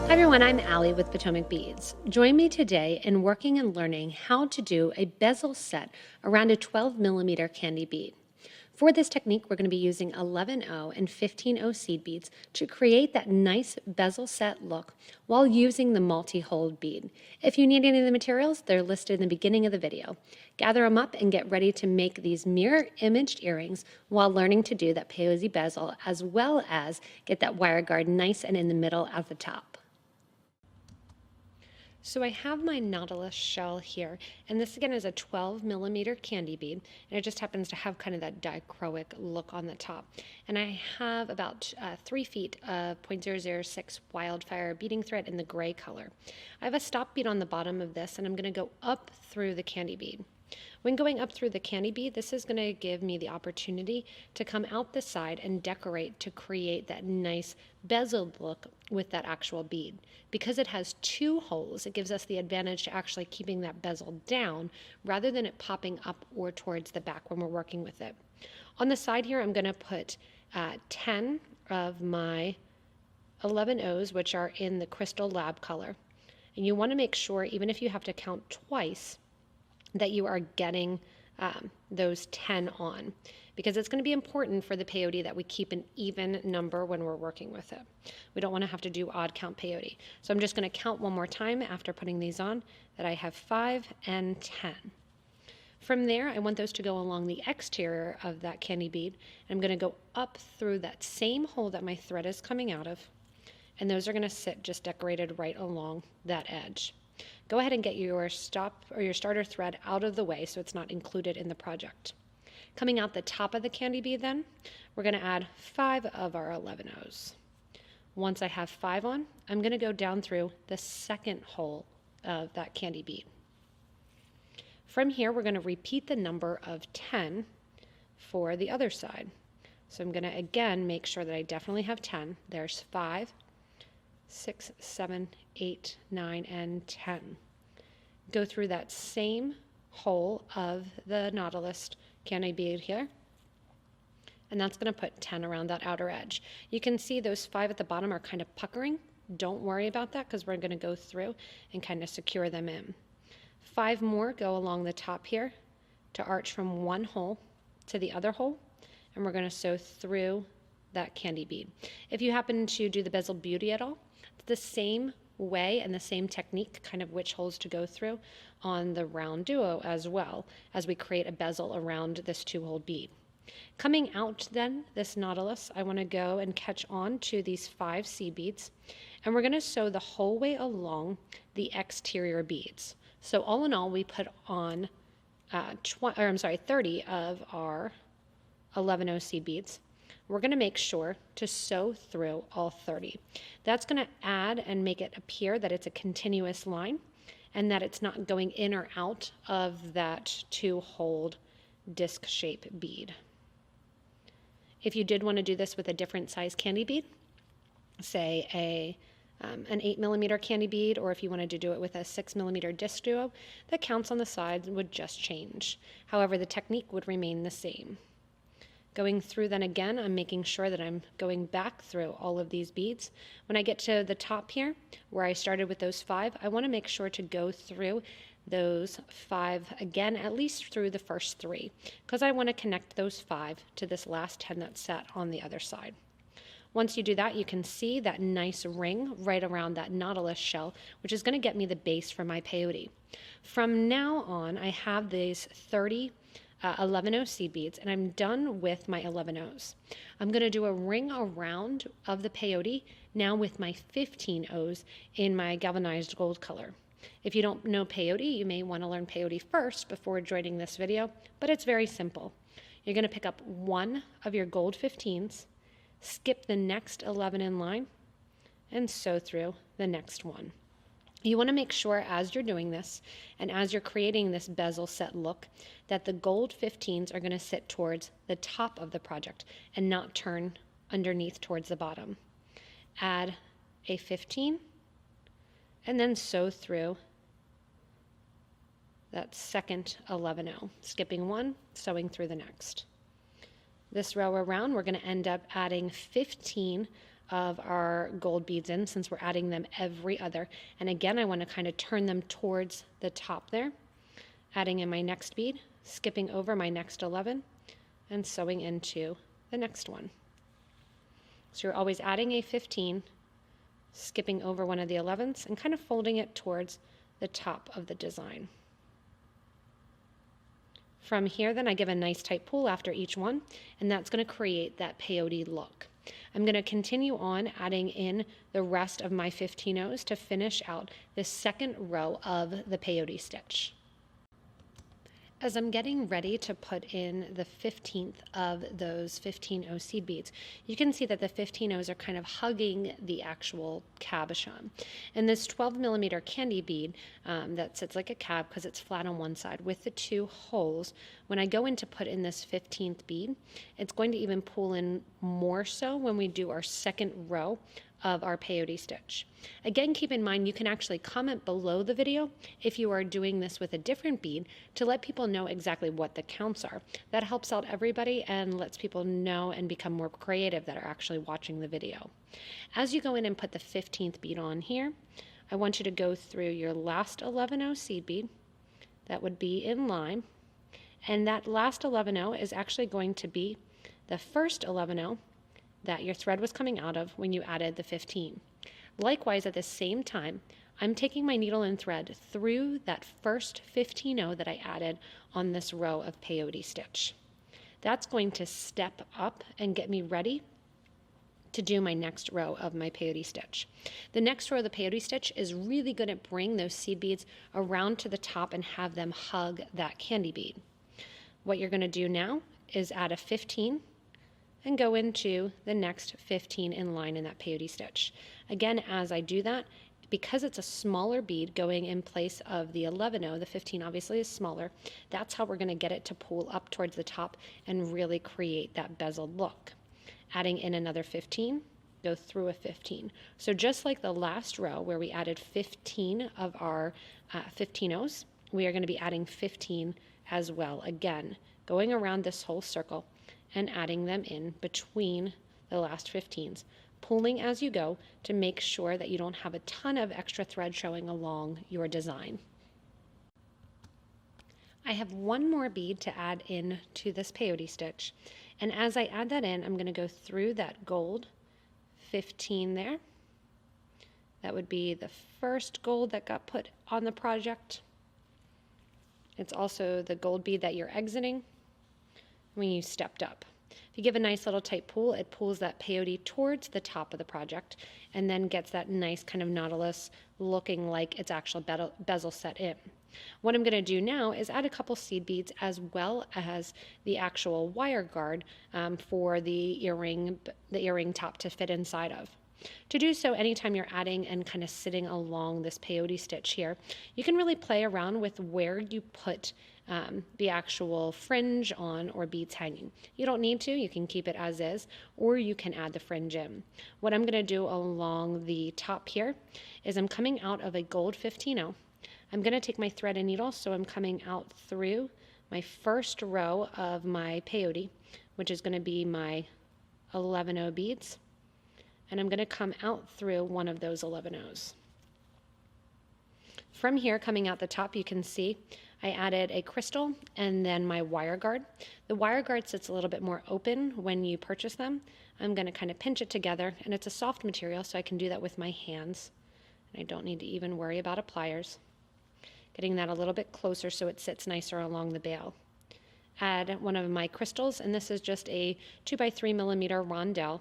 Hi everyone, I'm Allie with PotomacBeads. Join me today in working and learning how to do a bezel set around a 12mm candy bead. For this technique, we're going to be using 11O and 15O seed beads to create that nice bezel set look while using the multi-hold bead. If you need any of the materials, they're listed in the beginning of the video. Gather them up and get ready to make these mirror-imaged earrings while learning to do that peyote bezel, as well as get that wire guard nice and in the middle at the top. So I have my Nautilus shell here, and this again is a 12mm candy bead, and it just happens to have kind of that dichroic look on the top. And I have about 3 feet of 0.006 wildfire beading thread in the gray color. I have a stop bead on the bottom of this, and I'm going to go up through the candy bead. When going up through the candy bead, this is going to give me the opportunity to come out the side and decorate to create that nice bezeled look with that actual bead. Because it has 2 holes, it gives us the advantage to actually keeping that bezel down rather than it popping up or towards the back when we're working with it. On the side here, I'm going to put 10 of my 11Os, which are in the Crystal Lab color. And you want to make sure, even if you have to count twice, that you are getting those 10 on, because it's going to be important for the peyote that we keep an even number when we're working with it. We don't want to have to do odd count peyote. So I'm just going to count one more time after putting these on that I have 5 and 10. From there, I want those to go along the exterior of that candy bead. I'm going to go up through that same hole that my thread is coming out of, and those are going to sit just decorated right along that edge. Go ahead and get your stop or your starter thread out of the way so it's not included in the project. Coming out the top of the candy bead then, we're going to add 5 of our 11Os. Once I have 5 on, I'm going to go down through the second hole of that candy bead. From here, we're going to repeat the number of 10 for the other side. So I'm going to again make sure that I definitely have 10. There's 5, 6, 7, 8, 9, and 10. Go through that same hole of the Nautilus candy bead here, and that's going to put 10 around that outer edge. You can see those 5 at the bottom are kind of puckering. Don't worry about that because we're going to go through and kind of secure them in. 5 more go along the top here to arch from one hole to the other hole, and we're going to sew through that candy bead. If you happen to do the bezel beauty at all, it's the same way and the same technique, kind of which holes to go through on the round duo as well, as we create a bezel around this 2-hole bead. Coming out then, this Nautilus, I want to go and catch on to these 5 seed beads, and we're going to sew the whole way along the exterior beads. So all in all, we put on 30 of our 11O seed beads. We're going to make sure to sew through all 30. That's going to add and make it appear that it's a continuous line and that it's not going in or out of that 2-hole disc shape bead. If you did want to do this with a different size candy bead, say an 8mm candy bead, or if you wanted to do it with a 6mm disc duo, the counts on the sides would just change. However, the technique would remain the same. Going through then again, I'm making sure that I'm going back through all of these beads. When I get to the top here, where I started with those 5, I want to make sure to go through those 5 again, at least through the first 3, because I want to connect those 5 to this last 10 that's set on the other side. Once you do that, you can see that nice ring right around that Nautilus shell, which is going to get me the base for my peyote. From now on, I have these 30 11O seed beads, and I'm done with my 11Os. I'm going to do a ring around of the peyote now with my 15Os in my galvanized gold color. If you don't know peyote, you may want to learn peyote first before joining this video, but it's very simple. You're going to pick up one of your gold 15s, skip the next 11 in line, and sew through the next one. You want to make sure as you're doing this and as you're creating this bezel set look that the gold 15s are going to sit towards the top of the project and not turn underneath towards the bottom. Add a 15 and then sew through that second 11O, skipping one, sewing through the next. This row around, we're going to end up adding 15 of our gold beads in, since we're adding them every other. And again, I want to kind of turn them towards the top there, adding in my next bead, skipping over my next 11, and sewing into the next one. So you're always adding a 15, skipping over one of the 11s, and kind of folding it towards the top of the design. From here, then I give a nice tight pull after each one, and that's going to create that peyote look. I'm going to continue on adding in the rest of my 15-ohs to finish out the second row of the peyote stitch. As I'm getting ready to put in the 15th of those 15-0 seed beads, you can see that the 15-0s are kind of hugging the actual cabochon. And this 12-millimeter candy bead that sits like a cab because it's flat on one side with the two holes, when I go in to put in this 15th bead, it's going to even pull in more so when we do our second row of our peyote stitch. Again, keep in mind you can actually comment below the video if you are doing this with a different bead to let people know exactly what the counts are. That helps out everybody and lets people know and become more creative that are actually watching the video. As you go in and put the 15th bead on here, I want you to go through your last 11-0 seed bead. That would be in line. And that last 11-0 is actually going to be the first 11-0 that your thread was coming out of when you added the 15. Likewise, at the same time, I'm taking my needle and thread through that first 15-0 that I added on this row of peyote stitch. That's going to step up and get me ready to do my next row of my peyote stitch. The next row of the peyote stitch is really going to bring those seed beads around to the top and have them hug that candy bead. What you're going to do now is add a 15 and go into the next 15 in line in that peyote stitch. Again, as I do that, because it's a smaller bead going in place of the 11-0, the 15 obviously is smaller, that's how we're going to get it to pull up towards the top and really create that bezeled look. Adding in another 15, go through a 15. So just like the last row where we added 15 of our 15-0s, we are going to be adding 15 as well, again, going around this whole circle and adding them in between the last 15s, pulling as you go to make sure that you don't have a ton of extra thread showing along your design. I have one more bead to add in to this peyote stitch, and as I add that in, I'm going to go through that gold 15 there. That would be the first gold that got put on the project. It's also the gold bead that you're exiting when you stepped up. If you give a nice little tight pull, it pulls that peyote towards the top of the project and then gets that nice kind of Nautilus looking like its actual bezel set in. What I'm going to do now is add a couple seed beads as well as the actual wire guard for the earring top to fit inside of. To do so, anytime you're adding and kind of sitting along this peyote stitch here, you can really play around with where you put the actual fringe on or beads hanging. You don't need to, you can keep it as is, or you can add the fringe in. What I'm going to do along the top here is I'm coming out of a gold 15-0. I'm going to take my thread and needle, so I'm coming out through my first row of my peyote, which is going to be my 11-0 beads, and I'm going to come out through one of those 11-0s. From here, coming out the top, you can see I added a crystal and then my wire guard. The wire guard sits a little bit more open when you purchase them. I'm going to kind of pinch it together, and it's a soft material, so I can do that with my hands. And I don't need to even worry about pliers. Getting that a little bit closer so it sits nicer along the bail. Add one of my crystals, and this is just a 2x3 millimeter rondelle.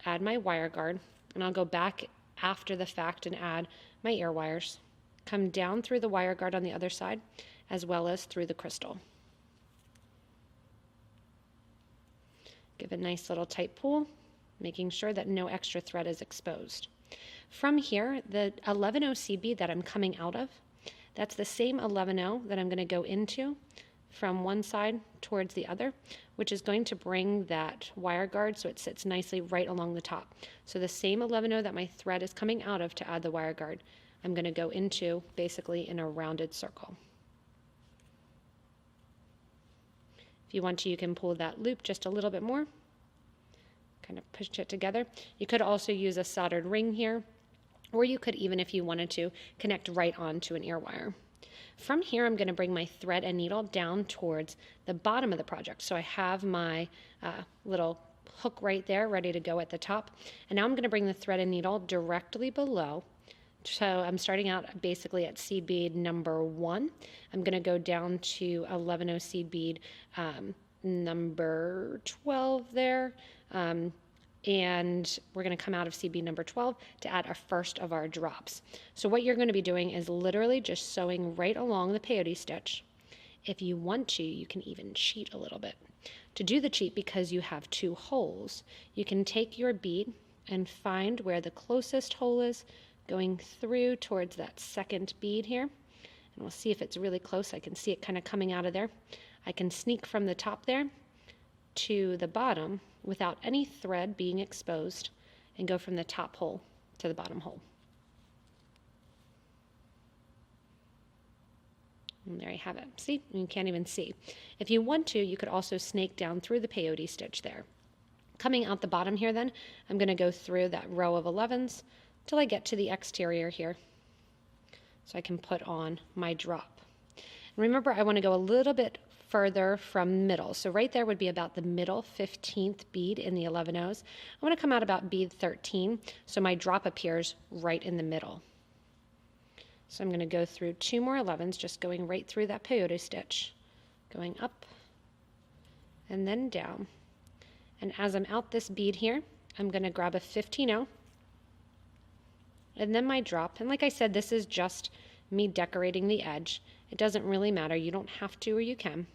Add my wire guard, and I'll go back after the fact and add my ear wires. Come down through the wire guard on the other side, as well as through the crystal. Give a nice little tight pull, making sure that no extra thread is exposed. From here, the 11-0 seed bead that I'm coming out of, that's the same 11-0 that I'm going to go into from one side towards the other, which is going to bring that wire guard so it sits nicely right along the top. So the same 11-0 that my thread is coming out of to add the wire guard, I'm going to go into basically in a rounded circle. If you want to, you can pull that loop just a little bit more kind of push it together. You could also use a soldered ring here, or you could even, if you wanted to, connect right onto an ear wire. From here, I'm going to bring my thread and needle down towards the bottom of the project. So I have my little hook right there ready to go at the top. And now I'm going to bring the thread and needle directly below. So I'm starting out basically at seed bead number 1. I'm going to go down to 11 seed bead number 12 there. And we're going to come out of seed bead number 12 to add our first of our drops. So what you're going to be doing is literally just sewing right along the peyote stitch. If you want to, you can even cheat a little bit. To do the cheat, because you have 2 holes, you can take your bead and find where the closest hole is, going through towards that second bead here. And we'll see if it's really close. I can see it kind of coming out of there. I can sneak from the top there to the bottom without any thread being exposed and go from the top hole to the bottom hole. And there you have it. See, you can't even see. If you want to, you could also snake down through the peyote stitch there. Coming out the bottom here then, I'm going to go through that row of 11s till I get to the exterior here, so I can put on my drop. And remember, I want to go a little bit further from middle. So right there would be about the middle 15th bead in the 11 O's. I want to come out about bead 13, so my drop appears right in the middle. So I'm going to go through 2 more 11s, just going right through that peyote stitch, going up and then down. And as I'm out this bead here, I'm going to grab a 15-0 and then my drop. And like I said, this is just me decorating the edge. It doesn't really matter. You don't have to, or you can.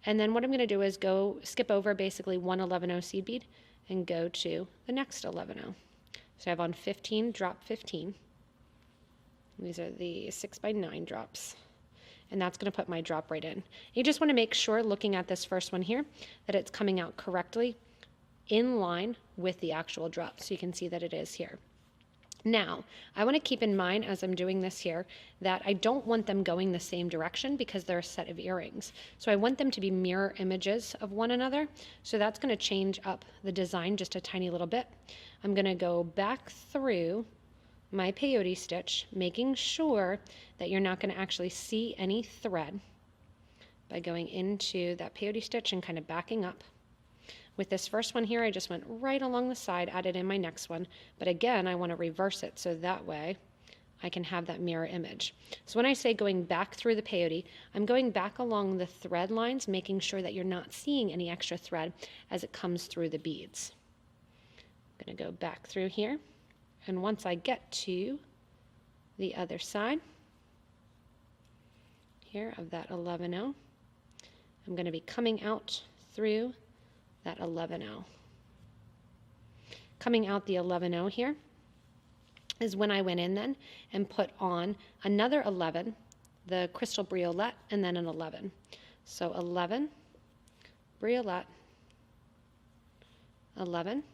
And then what I'm going to do is skip over basically one 11-0 seed bead and go to the next 11-0. So I have on 15, drop 15. These are the 6x9 drops. And that's going to put my drop right in. You just want to make sure, looking at this first one here, that it's coming out correctly in line with the actual drop. So you can see that it is here. Now, I want to keep in mind as I'm doing this here that I don't want them going the same direction because they're a set of earrings. So I want them to be mirror images of one another. So that's going to change up the design just a tiny little bit. I'm going to go back through my peyote stitch, making sure that you're not going to actually see any thread by going into that peyote stitch and kind of backing up. With this first one here, I just went right along the side, added in my next one. But again, I want to reverse it so that way I can have that mirror image. So when I say going back through the peyote, I'm going back along the thread lines, making sure that you're not seeing any extra thread as it comes through the beads. I'm going to go back through here. And once I get to the other side here of that 11-0, I'm going to be coming out through that 11-0. Coming out the 11-0 here is when I went in then and put on another 11, the crystal briolette, and then an 11. So 11, briolette, 11,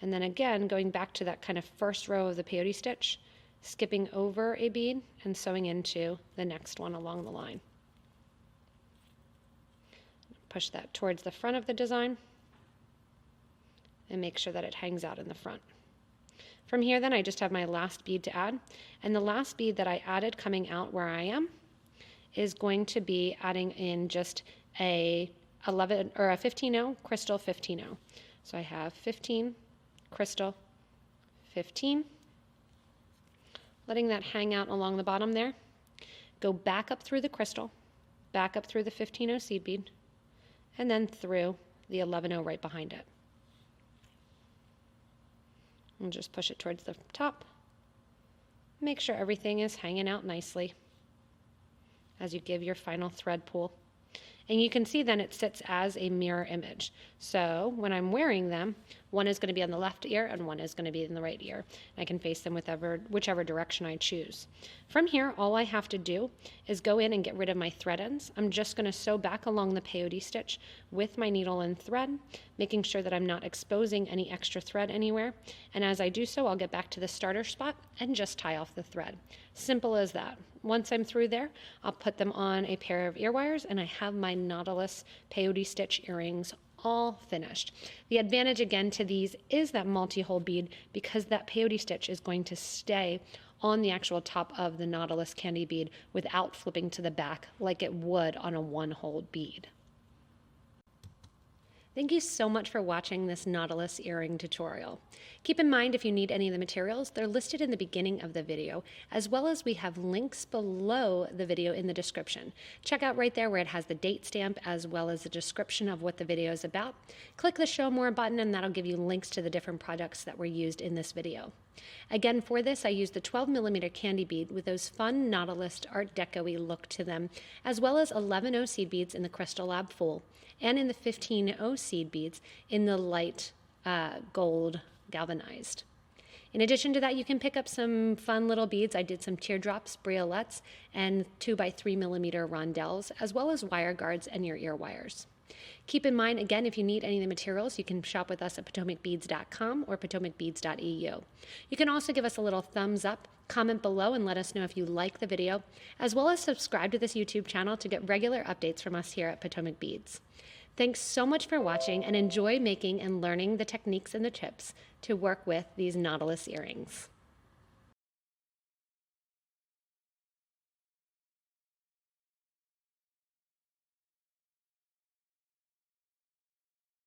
and then again going back to that kind of first row of the peyote stitch, skipping over a bead and sewing into the next one along the line. Push that towards the front of the design and make sure that it hangs out in the front. From here then I just have my last bead to add, and the last bead that I added coming out where I am is going to be adding in just a 11 or a 15-0 crystal 15-0. So I have 15 crystal 15, letting that hang out along the bottom there. Go back up through the crystal, back up through the 15-0 seed bead, and then through the 11-0 right behind it. And just push it towards the top. Make sure everything is hanging out nicely as you give your final thread pull. And you can see then it sits as a mirror image. So when I'm wearing them, one is going to be on the left ear and one is going to be in the right ear. And I can face them whichever direction I choose. From here, all I have to do is go in and get rid of my thread ends. I'm just going to sew back along the peyote stitch with my needle and thread, making sure that I'm not exposing any extra thread anywhere. And as I do so, I'll get back to the starter spot and just tie off the thread. Simple as that. Once I'm through there, I'll put them on a pair of ear wires and I have my Nautilus peyote stitch earrings all finished. The advantage again to these is that multi-hole bead, because that peyote stitch is going to stay on the actual top of the Nautilus candy bead without flipping to the back like it would on a one-hole bead. Thank you so much for watching this Nautilus earring tutorial. Keep in mind, if you need any of the materials, they're listed in the beginning of the video, as well as we have links below the video in the description. Check out right there where it has the date stamp as well as the description of what the video is about. Click the Show More button and that'll give you links to the different products that were used in this video. Again, for this, I used the 12mm candy bead with those fun Nautilus Art Deco-y look to them, as well as 11O seed beads in the Crystal Lab Full, and in the 15O seed beads in the light gold galvanized. In addition to that, you can pick up some fun little beads. I did some teardrops, briolets, and 2x3mm rondelles, as well as wire guards and your ear wires. Keep in mind, again, if you need any of the materials, you can shop with us at PotomacBeads.com or PotomacBeads.eu. You can also give us a little thumbs up, comment below, and let us know if you like the video, as well as subscribe to this YouTube channel to get regular updates from us here at Potomac Beads. Thanks so much for watching, and enjoy making and learning the techniques and the tips to work with these Nautilus earrings.